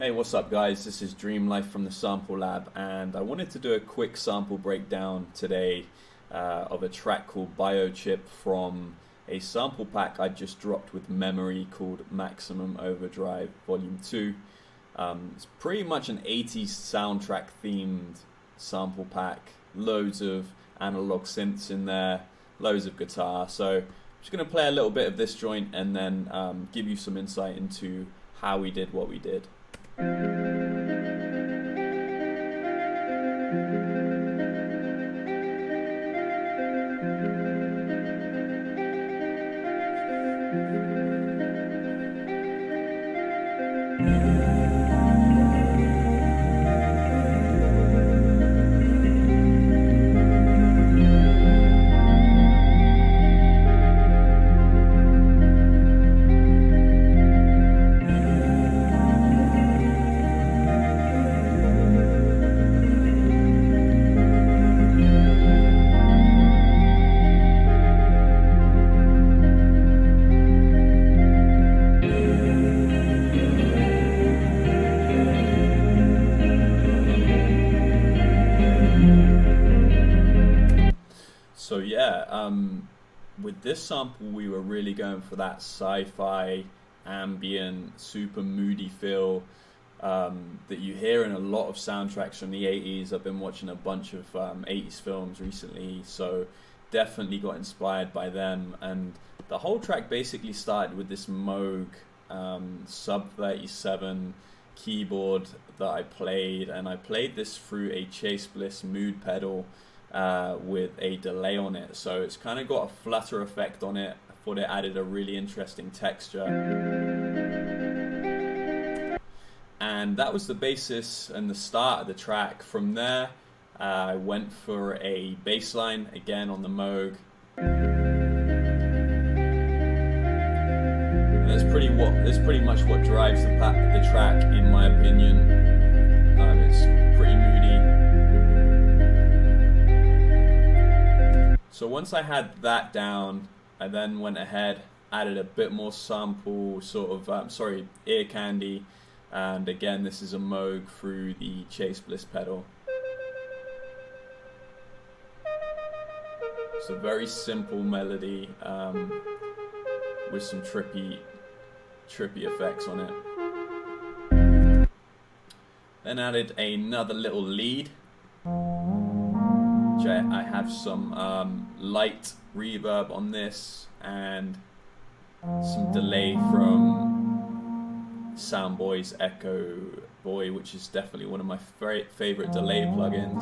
Hey, what's up guys? This is Dreamlife from the Sample Lab, and I wanted to do a quick sample breakdown today of a track called Biochip from a sample pack I just dropped with Memory called Maximum Overdrive Volume 2. It's pretty much an 80s soundtrack themed sample pack, loads of analog synths in there, loads of guitar. So I'm just going to play a little bit of this joint and then give you some insight into how we did what we did. So yeah, with this sample we were really going for that sci-fi, ambient, super moody feel that you hear in a lot of soundtracks from the 80s. I've been watching a bunch of 80s films recently, so definitely got inspired by them. And the whole track basically started with this Moog sub 37 keyboard that I played, and I played this through a Chase Bliss mood pedal with a delay on it, so it's kind of got a flutter effect on it. I thought it added a really interesting texture, and that was the basis and the start of the track. From there I went for a bass line again on the Moog. And it's pretty much what drives the track, in my opinion. It's pretty moody. So once I had that down, I then went ahead, added a bit more sample, ear candy, and again this is a Moog through the Chase Bliss pedal. It's a very simple melody with some trippy effects on it. Then added another little lead. I have some light reverb on this and some delay from Soundboy's Echo Boy, which is definitely one of my favorite delay plugins.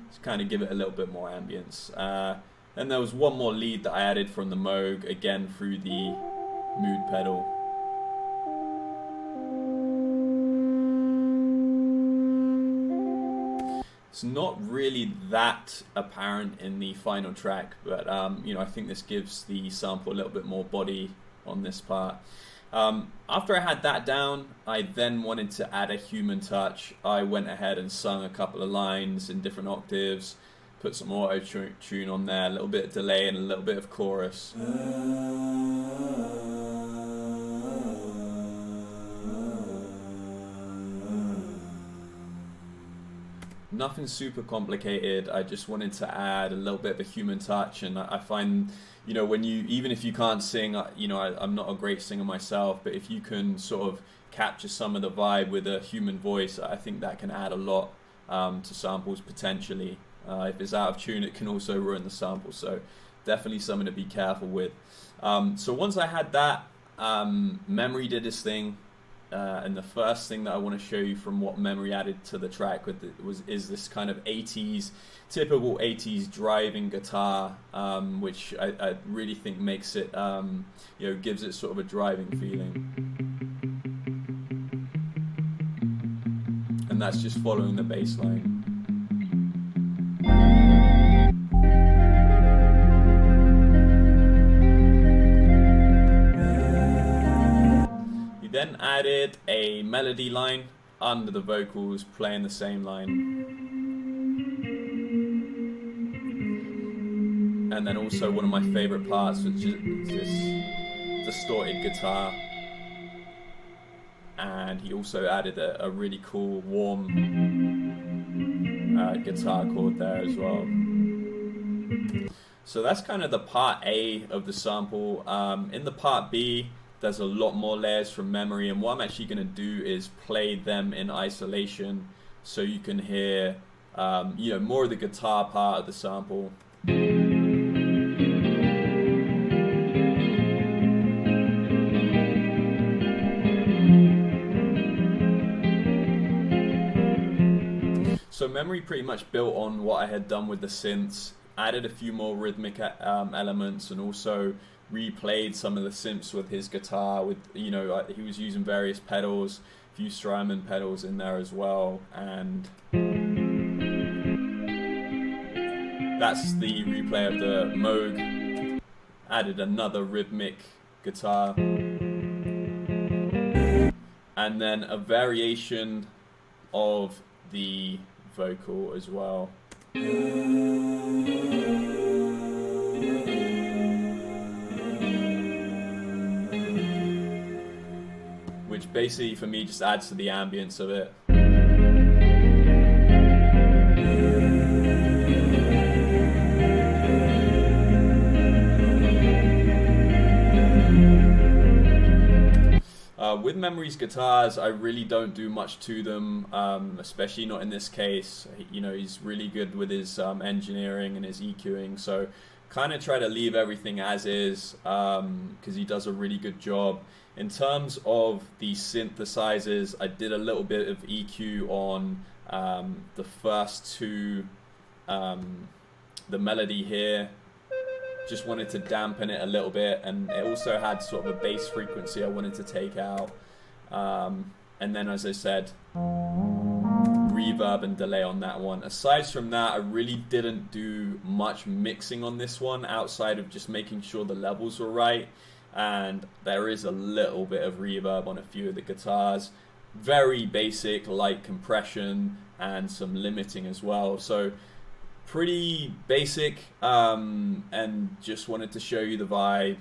Just kind of give it a little bit more ambience. Then there was one more lead that I added from the Moog, again through the mood pedal. It's not really that apparent in the final track, but I think this gives the sample a little bit more body on this part. After I had that down, I then wanted to add a human touch. I went ahead and sung a couple of lines in different octaves, put some auto-tune on there, a little bit of delay and a little bit of chorus. Nothing super complicated. I just wanted to add a little bit of a human touch, and I find, even if you can't sing, I'm not a great singer myself, but if you can sort of capture some of the vibe with a human voice, I think that can add a lot to samples potentially. If it's out of tune, it can also ruin the sample, so definitely something to be careful with. So once I had that, Memory did his thing. And the first thing that I want to show you from what Memory added to the track is this kind of typical 80s driving guitar, which I really think makes it, gives it sort of a driving feeling. And that's just following the bass line. Then added a melody line under the vocals, playing the same line. And then also one of my favorite parts, which is this distorted guitar. and he also added a really cool warm guitar chord there as well. So that's kind of the part A of the sample. In the part B, there's a lot more layers from memory, and what I'm actually going to do is play them in isolation so you can hear you know, more of the guitar part of the sample. So memory pretty much built on what I had done with the synths, added a few more rhythmic elements, and also replayed some of the synths with his guitar. With, you know, he was using various pedals, a few Strymon pedals in there as well, and that's the replay of the Moog. Added another rhythmic guitar, and then a variation of the vocal as well. Which basically for me just adds to the ambience of it. With Memory's guitars, I really don't do much to them, especially not in this case. You know, he's really good with his engineering and his EQing, so kind of try to leave everything as is, because he does a really good job. In terms of the synthesizers, I did a little bit of EQ on the first two, the melody here. Just wanted to dampen it a little bit, and it also had sort of a bass frequency I wanted to take out, and then, as I said, reverb and delay on that one. Aside from that, I really didn't do much mixing on this one outside of just making sure the levels were right, and there is a little bit of reverb on a few of the guitars, very basic light compression and some limiting as well. So pretty basic, and just wanted to show you the vibe.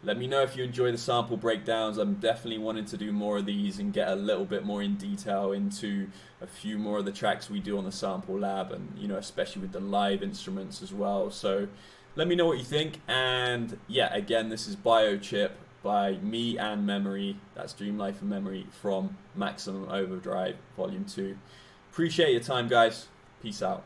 Let me know if you enjoy the sample breakdowns. I'm definitely wanting to do more of these and get a little bit more in detail into a few more of the tracks we do on the sample lab, and you know, especially with the live instruments as well. So let me know what you think. And yeah, again, this is Biochip by me and Memory. That's Dreamlife and Memory from Maximum Overdrive Volume 2. Appreciate your time, guys. Peace out.